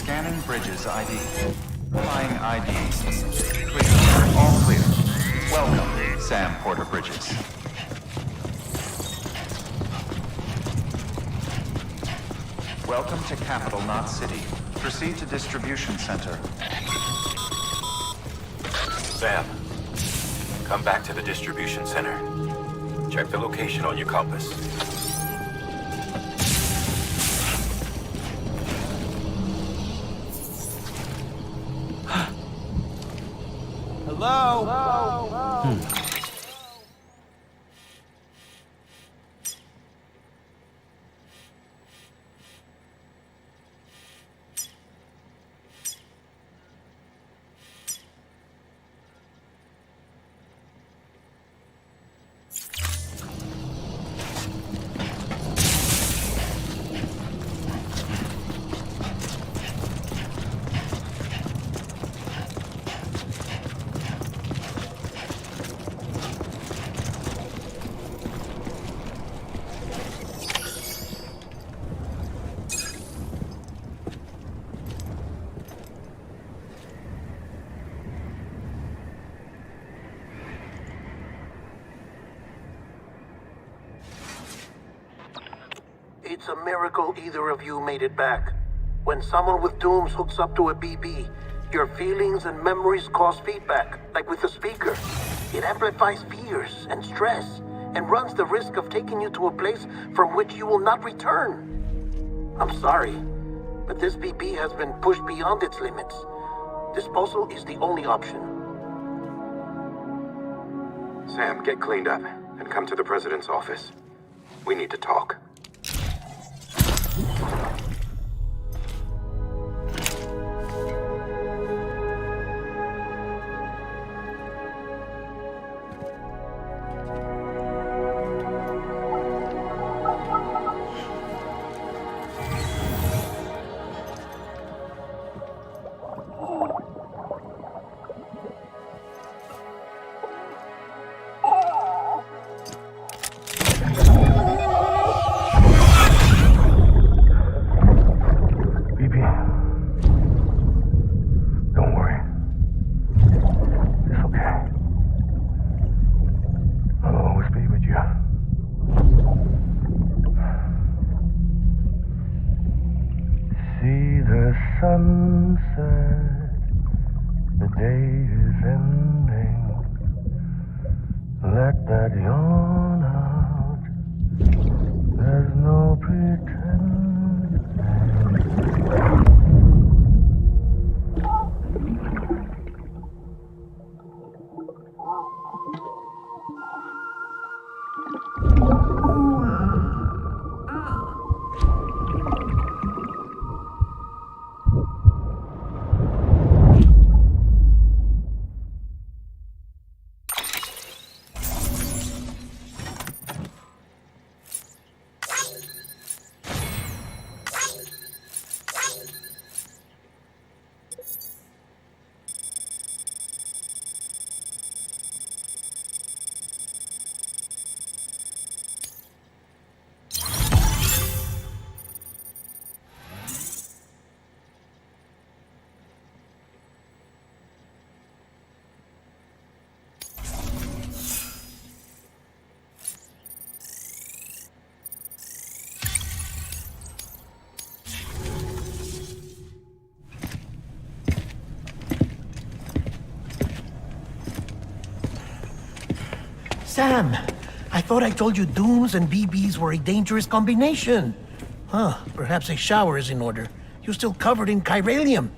Scanning bridges ID. Applying ID. Clear. All clear. Welcome, Sam Porter Bridges. Welcome to Capital Knot City. Proceed to Distribution Center. Sam, come back to the distribution center. Check the location on your compass. Hello? Hello? It's a miracle either of you made it back. When someone with dooms hooks up to a BB, your feelings and memories cause feedback, like with a speaker. It amplifies fears and stress, and runs the risk of taking you to a place from which you will not return. I'm sorry, but this BB has been pushed beyond its limits. Disposal is the only option. Sam, get cleaned up and come to the president's office. We need to talk. Sunset, the day is ending. Let that yawn out. There's no pretending. Sam, I thought I told you dooms and BBs were a dangerous combination. Huh, perhaps a shower is in order. You're still covered in chiralium.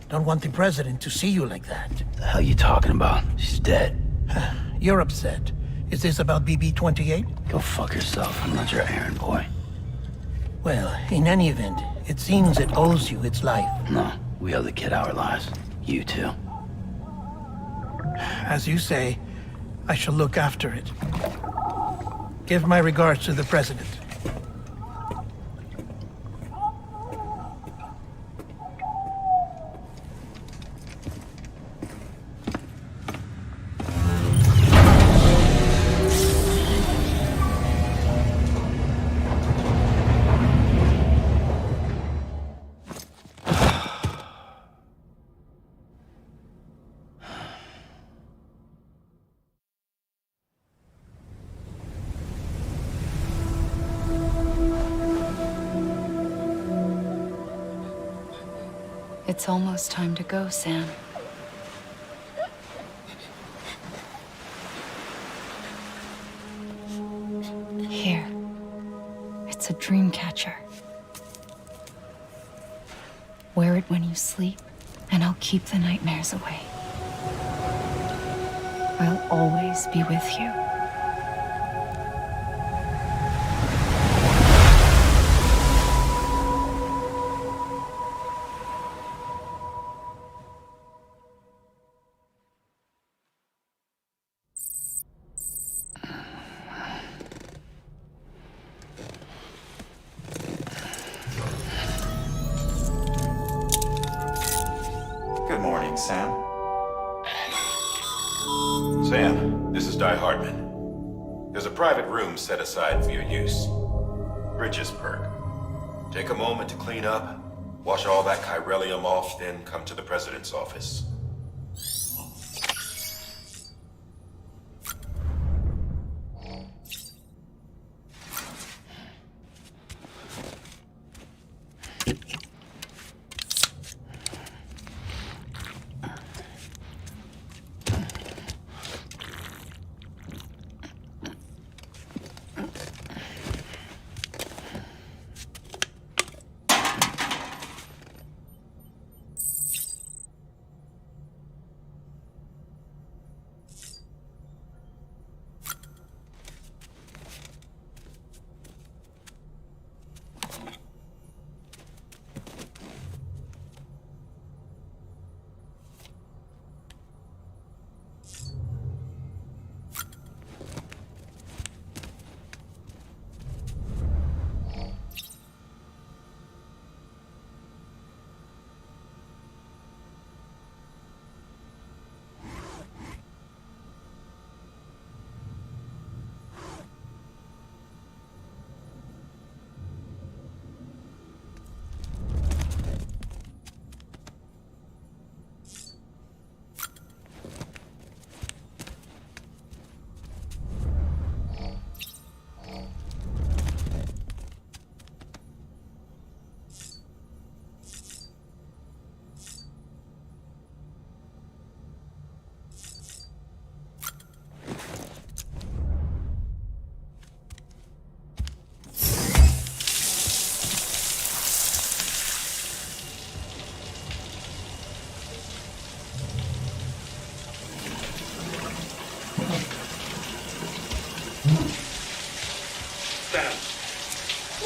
Don't want the president to see you like that. The hell you talking about? She's dead. You're upset. Is this about BB-28? Go fuck yourself. I'm not your errand boy. Well, in any event, it seems it owes you its life. No, we owe the kid our lives. You too. As you say, I shall look after it. Give my regards to the president. It's almost time to go, Sam. Here. It's a dream catcher. Wear it when you sleep, and I'll keep the nightmares away. I'll always be with you. Good morning, Sam. Sam, this is Di Hartman. There's a private room set aside for your use. Bridges perk. Take a moment to clean up, wash all that chiralium off, then come to the president's office.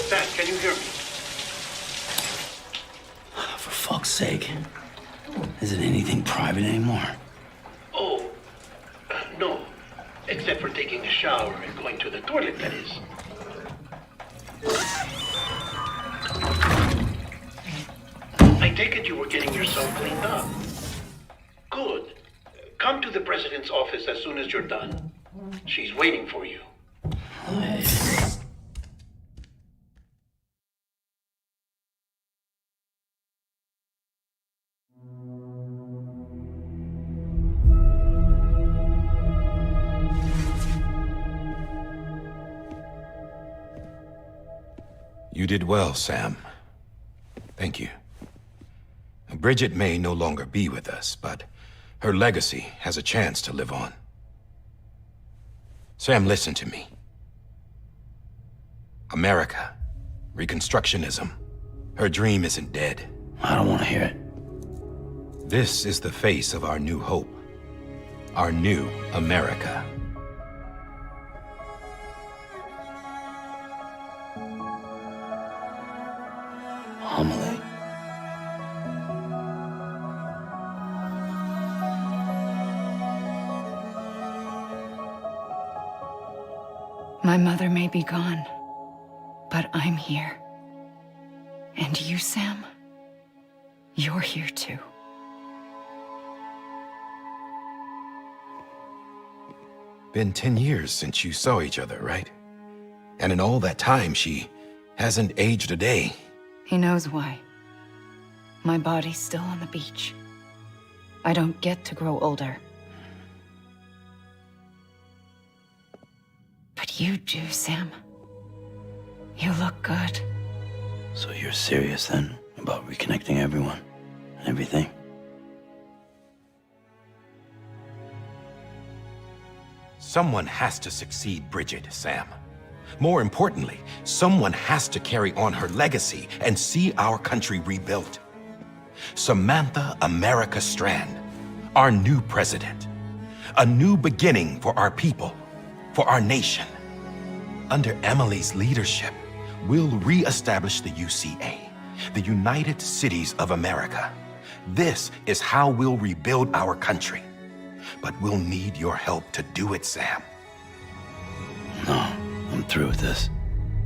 Sam, can you hear me? For fuck's sake. Isn't anything private anymore? Oh, no. Except for taking a shower and going to the toilet, that is. I take it you were getting yourself cleaned up. Good. Come to the president's office as soon as you're done. She's waiting for you. You did well, Sam. Thank you. Bridget may no longer be with us, but her legacy has a chance to live on. Sam, listen to me. America, Reconstructionism, her dream isn't dead. I don't want to hear it. This is the face of our new hope. Our new America. Homily. My mother may be gone, but I'm here. And you, Sam, you're here too. Been 10 years since you saw each other, right? And in all that time, she hasn't aged a day. He knows why. My body's still on the beach. I don't get to grow older. But you do, Sam. You look good. So you're serious then about reconnecting everyone? Everything. Someone has to succeed Bridget, Sam. More importantly, someone has to carry on her legacy and see our country rebuilt. Samantha America Strand, our new president. A new beginning for our people, for our nation. Under Emily's leadership, we'll re-establish the UCA, the United Cities of America. This is how we'll rebuild our country. But we'll need your help to do it, Sam. No, I'm through with this.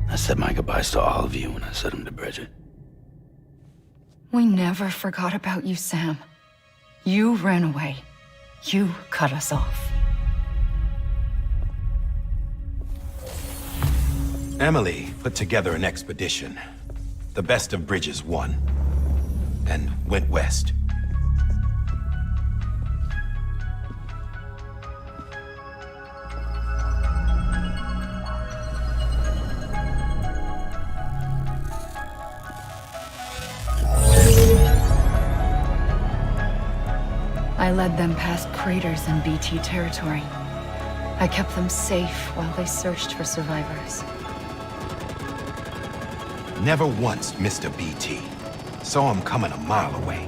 I said my goodbyes to all of you when I said them to Bridget. We never forgot about you, Sam. You ran away. You cut us off. Emily put together an expedition. The best of Bridges won. And went west. I led them past craters in BT territory. I kept them safe while they searched for survivors. Never once missed a BT. Saw him coming a mile away.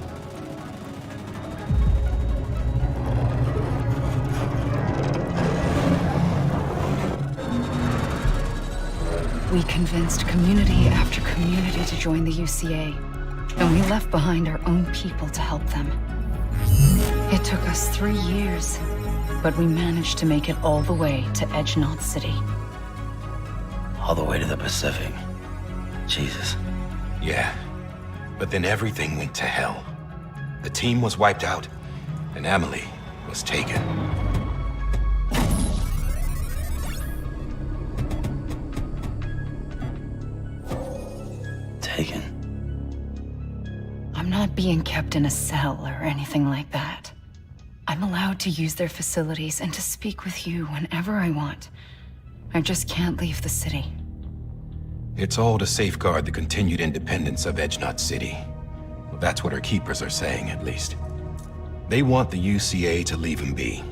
We convinced community after community to join the UCA, and we left behind our own people to help them. It took us 3 years, but we managed to make it all the way to Edge-Knot City. All the way to the Pacific. Jesus. Yeah, but then everything went to hell. The team was wiped out, and Emily was taken. Taken? I'm not being kept in a cell or anything like that. I'm allowed to use their facilities and to speak with you whenever I want. I just can't leave the city. It's all to safeguard the continued independence of Edge-Knot City. Well, that's what our keepers are saying, at least. They want the UCA to leave him be.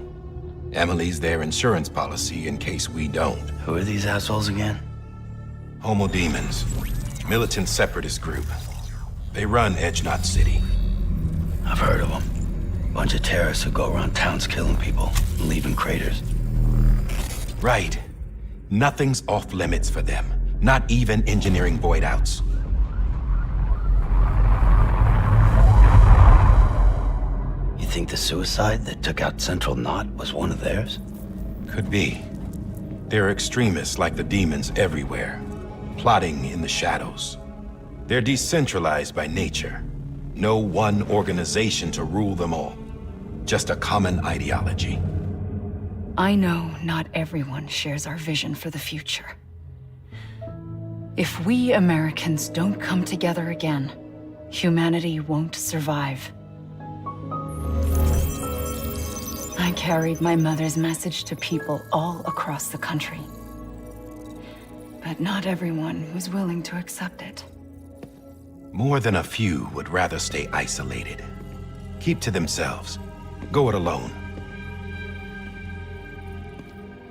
Emily's their insurance policy in case we don't. Who are these assholes again? Homo Demons, militant separatist group. They run Edge-Knot City. I've heard of them. Bunch of terrorists who go around towns killing people and leaving craters. Right. Nothing's off limits for them. Not even engineering void outs. You think the suicide that took out Central Knot was one of theirs? Could be. There are extremists like the demons everywhere, plotting in the shadows. They're decentralized by nature. No one organization to rule them all. Just a common ideology. I know not everyone shares our vision for the future. If we Americans don't come together again, humanity won't survive. I carried my mother's message to people all across the country. But not everyone was willing to accept it. More than a few would rather stay isolated. Keep to themselves. Go it alone.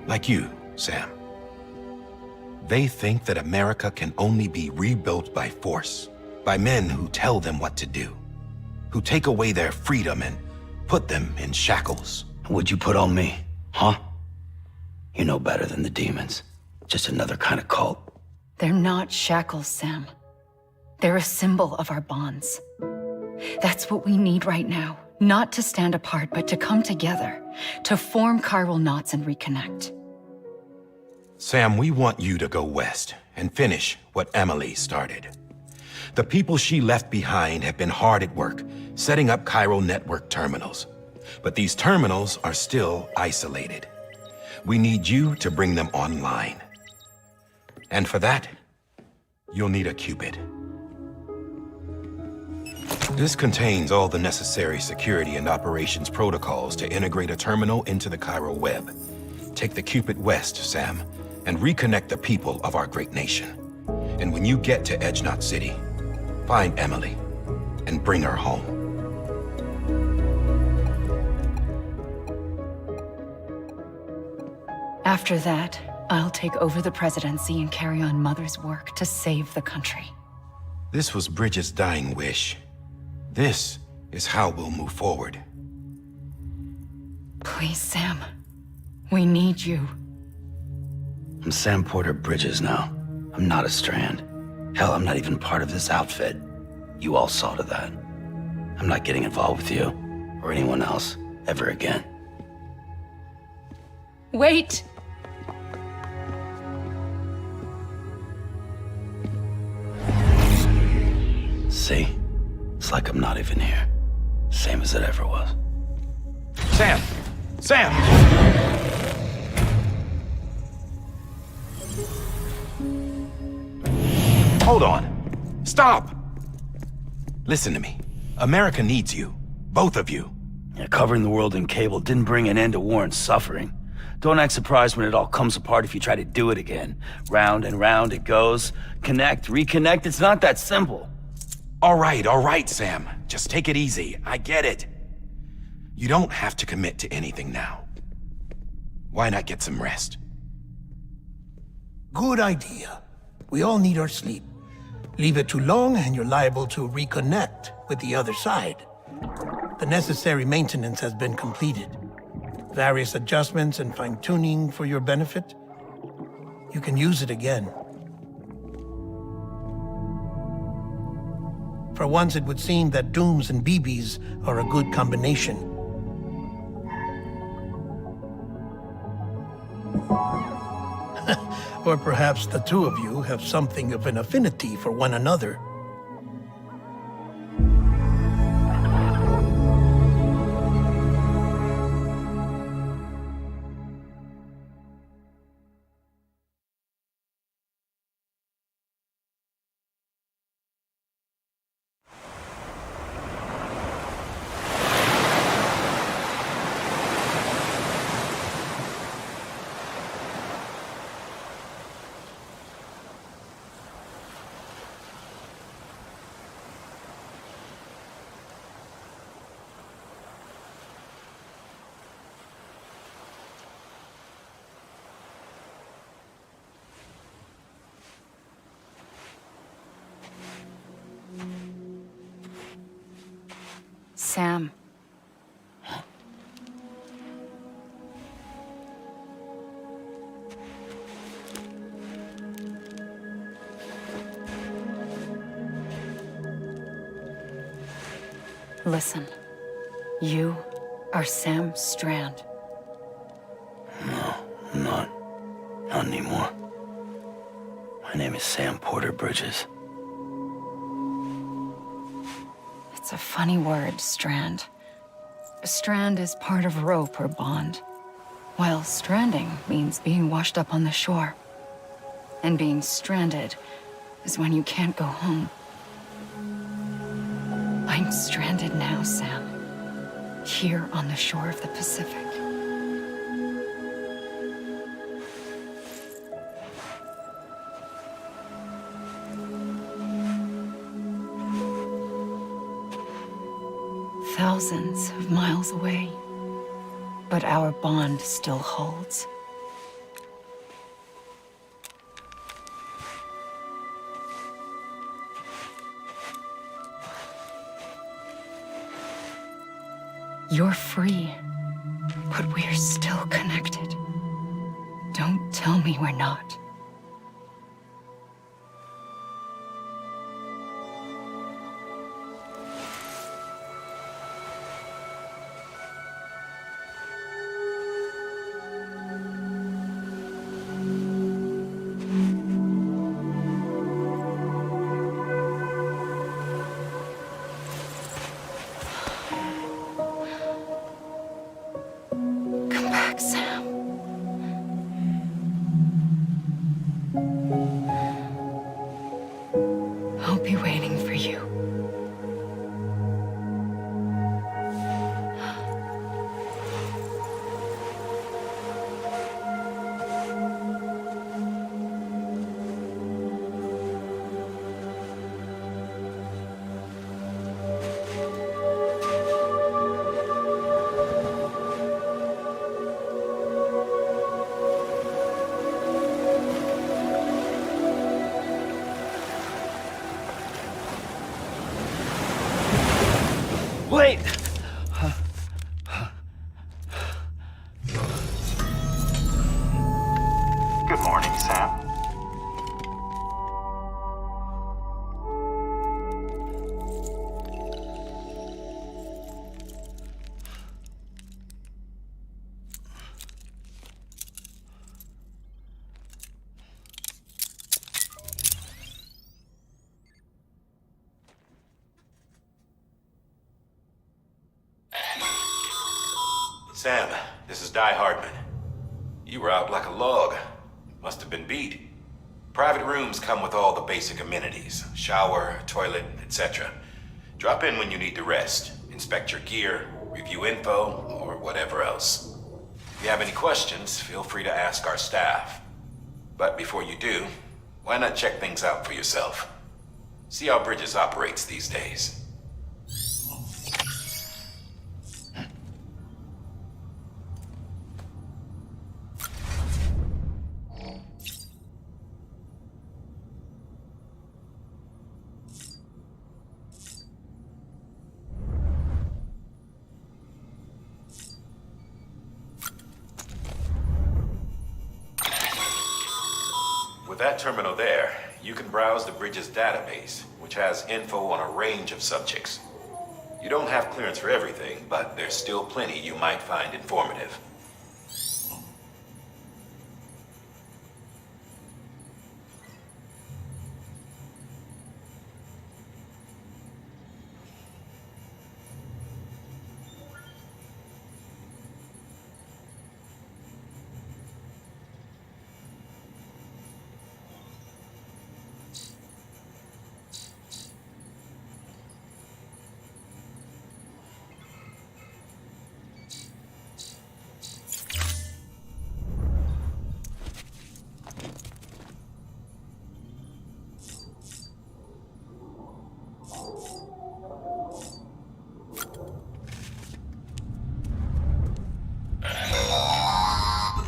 Like you, Sam. They think that America can only be rebuilt by force, by men who tell them what to do, who take away their freedom and put them in shackles. What'd you put on me, huh? You know better than the demons. Just another kind of cult. They're not shackles, Sam. They're a symbol of our bonds. That's what we need right now. Not to stand apart, but to come together, to form chiral knots and reconnect. Sam, we want you to go west and finish what Emily started. The people she left behind have been hard at work, setting up chiral network terminals. But these terminals are still isolated. We need you to bring them online. And for that, you'll need a Cupid. This contains all the necessary security and operations protocols to integrate a terminal into the chiral web. Take the Cupid west, Sam, and reconnect the people of our great nation. And when you get to Edge-Knot City, find Emily and bring her home. After that, I'll take over the presidency and carry on Mother's work to save the country. This was Bridget's dying wish. This is how we'll move forward. Please, Sam. We need you. I'm Sam Porter Bridges now. I'm not a Strand. Hell, I'm not even part of this outfit. You all saw to that. I'm not getting involved with you, or anyone else, ever again. Wait! See? It's like I'm not even here. Same as it ever was. Sam! Sam! Hold on. Stop! Listen to me. America needs you. Both of you. Yeah, covering the world in cable didn't bring an end to war and suffering. Don't act surprised when it all comes apart if you try to do it again. Round and round it goes. Connect, reconnect, it's not that simple. All right, Sam. Just take it easy. I get it. You don't have to commit to anything now. Why not get some rest? Good idea. We all need our sleep. Leave it too long and you're liable to reconnect with the other side. The necessary maintenance has been completed. Various adjustments and fine-tuning for your benefit. You can use it again. For once, it would seem that Dooms and BBs are a good combination. Or perhaps the two of you have something of an affinity for one another. Sam. Listen. You are Sam Strand. No, I'm not. Not anymore. My name is Sam Porter Bridges. It's a funny word, Strand. A strand is part of rope or bond, while stranding means being washed up on the shore. And being stranded is when you can't go home. I'm stranded now, Sam. Here on the shore of the Pacific. Thousands of miles away, but our bond still holds. You're free, but we're still connected. Don't tell me we're not. Come back, Sam. Sam, this is Die Hardman. You were out like a log. Must have been beat. Private rooms come with all the basic amenities. Shower, toilet, etc. Drop in when you need to rest. Inspect your gear, review info, or whatever else. If you have any questions, feel free to ask our staff. But before you do, why not check things out for yourself? See how Bridges operates these days. With that terminal there, you can browse the Bridges database, which has info on a range of subjects. You don't have clearance for everything, but there's still plenty you might find informative.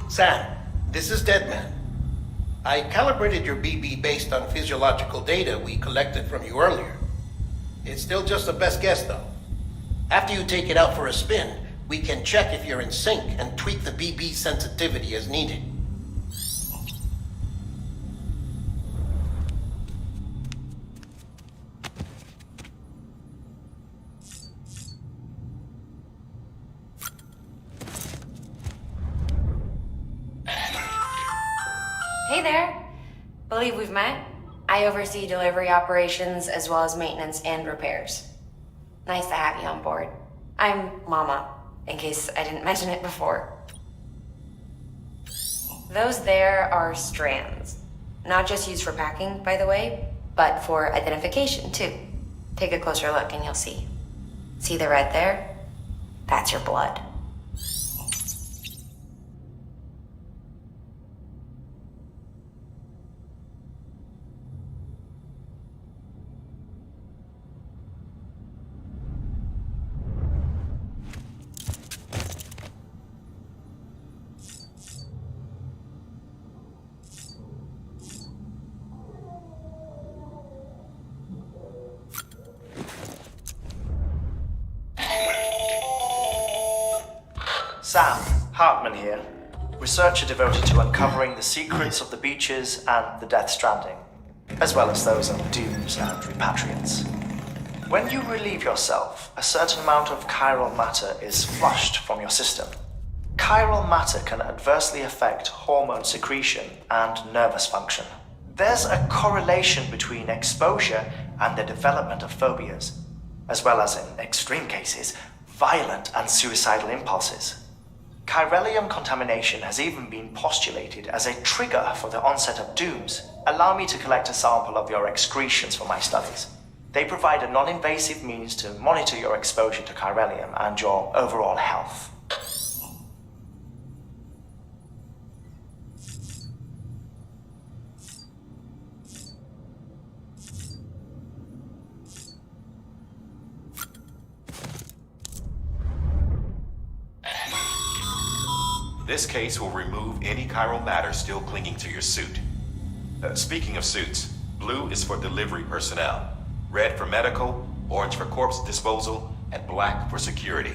Sam, this is Deadman. I calibrated your BB based on physiological data we collected from you earlier. It's still just a best guess, though. After you take it out for a spin, we can check if you're in sync and tweak the BB sensitivity as needed. Hey there. Believe we've met. I oversee delivery operations as well as maintenance and repairs. Nice to have you on board. I'm Mama, in case I didn't mention it before. Those there are strands. Not just used for packing, by the way, but for identification too. Take a closer look and you'll see. See the red there? That's your blood. Sam, Hartman here, researcher devoted to uncovering the secrets of the beaches and the Death Stranding, as well as those of dooms and repatriants. When you relieve yourself, a certain amount of chiral matter is flushed from your system. Chiral matter can adversely affect hormone secretion and nervous function. There's a correlation between exposure and the development of phobias, as well as, in extreme cases, violent and suicidal impulses. Chiralium contamination has even been postulated as a trigger for the onset of dooms. Allow me to collect a sample of your excretions for my studies. They provide a non-invasive means to monitor your exposure to chiralium and your overall health. This case will remove any chiral matter still clinging to your suit. Speaking of suits, blue is for delivery personnel, red for medical, orange for corpse disposal, and black for security.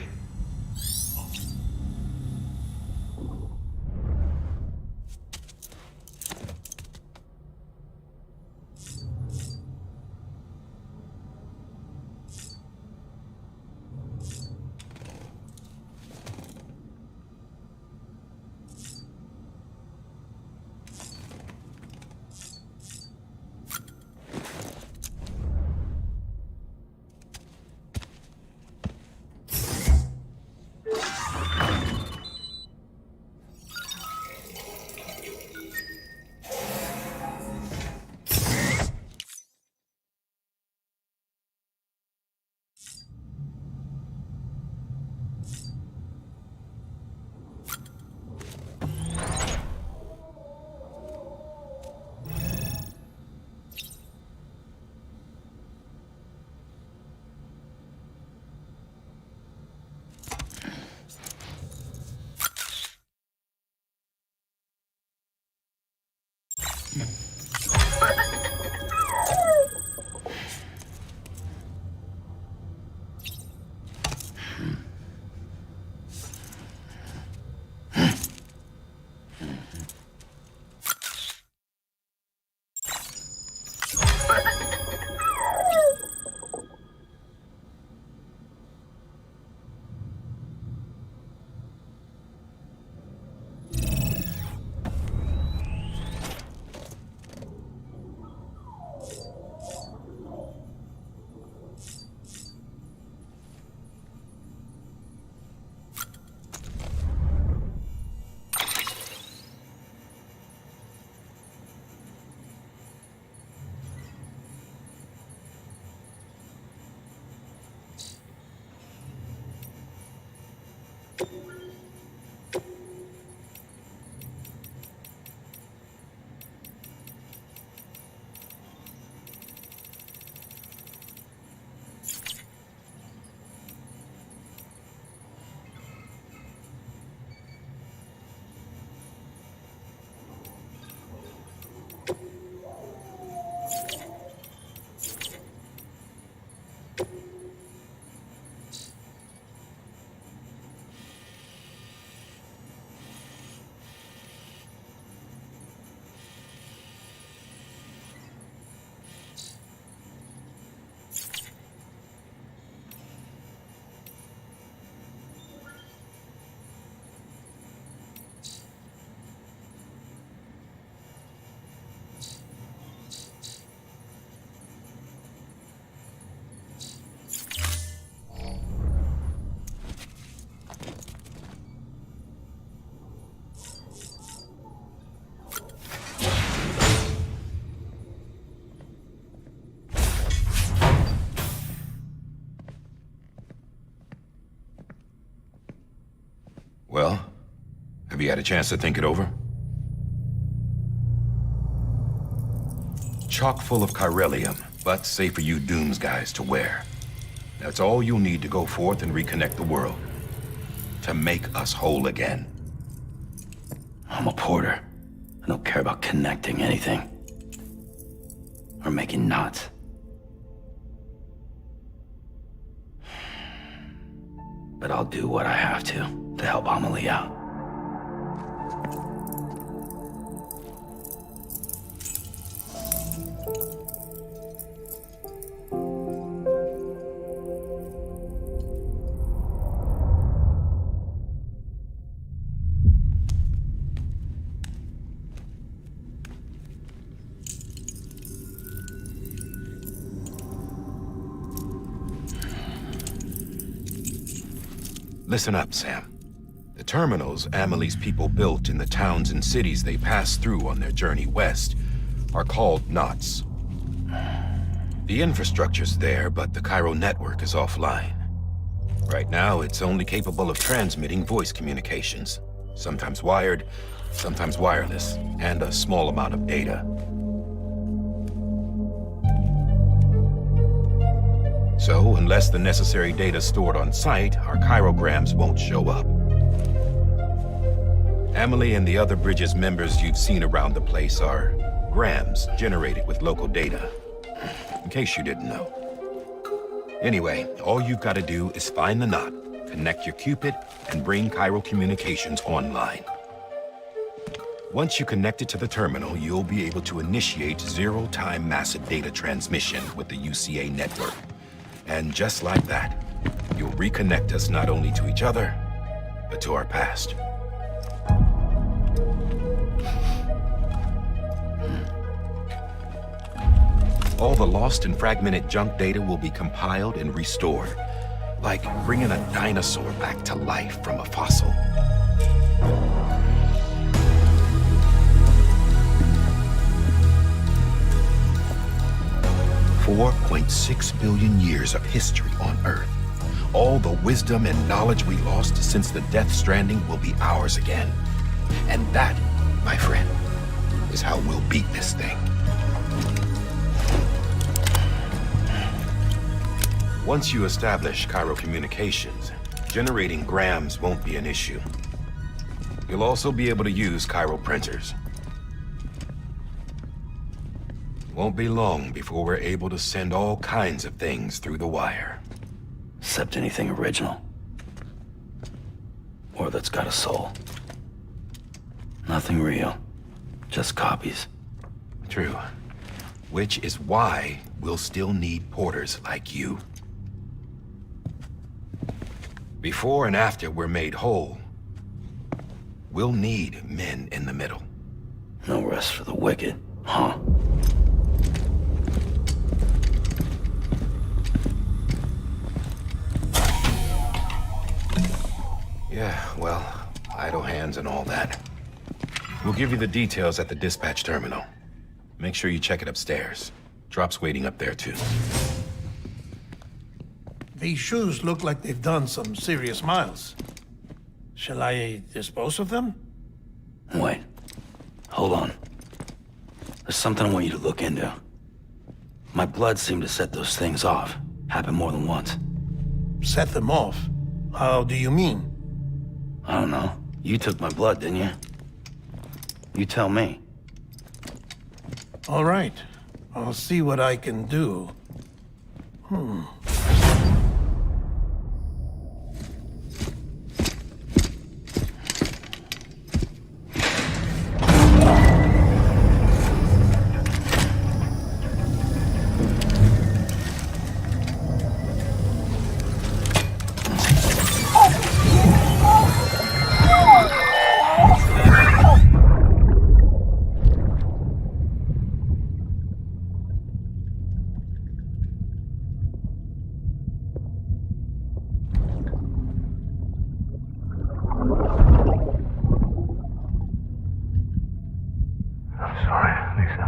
Well, have you had a chance to think it over? Chock full of chiralium, but safe for you Dooms guys to wear. That's all you'll need to go forth and reconnect the world. To make us whole again. I'm a porter. I don't care about connecting anything. Or making knots. But I'll do what I have to help Amelie out. Listen up, Sam. The terminals Amelie's people built in the towns and cities they passed through on their journey west are called knots. The infrastructure's there, but the Cairo network is offline. Right now, it's only capable of transmitting voice communications, sometimes wired, sometimes wireless, and a small amount of data. So, unless the necessary data's stored on site, our chirograms won't show up. Amelie and the other Bridges members you've seen around the place are grams generated with local data. In case you didn't know. Anyway, all you've got to do is find the knot, connect your Cupid, and bring Cairo communications online. Once you connect it to the terminal, you'll be able to initiate zero-time massive data transmission with the UCA network. And just like that, you'll reconnect us not only to each other, but to our past. All the lost and fragmented junk data will be compiled and restored, like bringing a dinosaur back to life from a fossil. $4.6 billion years of history on Earth. All the wisdom and knowledge we lost since the Death Stranding will be ours again. And that, my friend, is how we'll beat this thing. Once you establish Cairo communications, generating grams won't be an issue. You'll also be able to use Cairo printers. Won't be long before we're able to send all kinds of things through the wire. Except anything original. Or that's got a soul. Nothing real. Just copies. True. Which is why we'll still need porters like you. Before and after we're made whole, we'll need men in the middle. No rest for the wicked, huh? Yeah, well, idle hands and all that. We'll give you the details at the dispatch terminal. Make sure you check it upstairs. Drop's waiting up there, too. These shoes look like they've done some serious miles. Shall I dispose of them? Wait. Hold on. There's something I want you to look into. My blood seemed to set those things off. Happened more than once. Set them off? How do you mean? I don't know. You took my blood, didn't you? You tell me. All right. I'll see what I can do. I'm sorry, Lisa.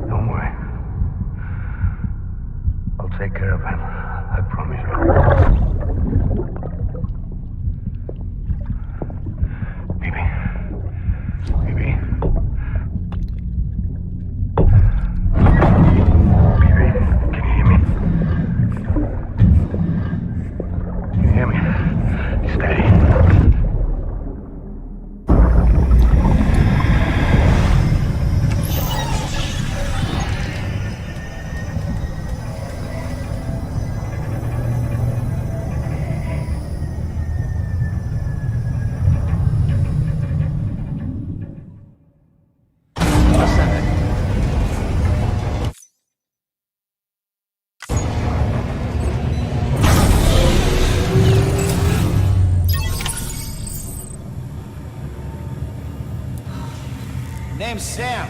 Don't worry. I'll take care of him. I promise you. Baby. Baby. Baby, can you hear me? Can you hear me? Steady. Ascending. Name's Sam.